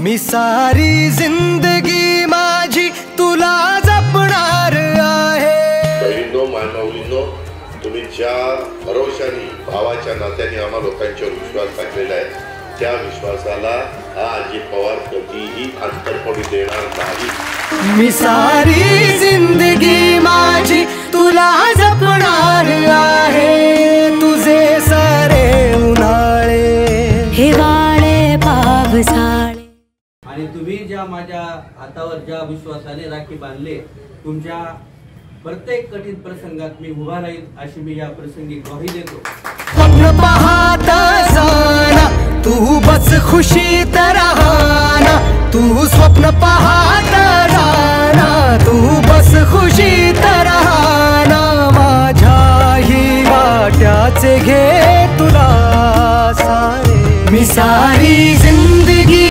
मी सारी जिंदगी माझी तुला जपणार आहे। बहिणींनो, मायमाऊलींनो, तुम्ही ज्या भरोशाने भावाच्या नात्याने आम्हा लोकांच्यावर विश्वास टाकलेला आहे त्या विश्वासाला हा अजित पवार कधीही अंतर पडू देणार नाही। मी सारी जिंदगी माझी तुला जपणार आहे। तुझे सारे उन्हाळे हिवाळे पावसाळे आणि तुम्ही ज्या माझ्या हातावर ज्या विश्वासाने राखी बांधले, तुमच्या प्रत्येक कठीण प्रसंगात मी उभा राहील अशी मी या प्रसंगी ग्वाही देतो। स्वप्न पाहता जाना तू बस खुशीत राहना, तू स्वप्न पाहता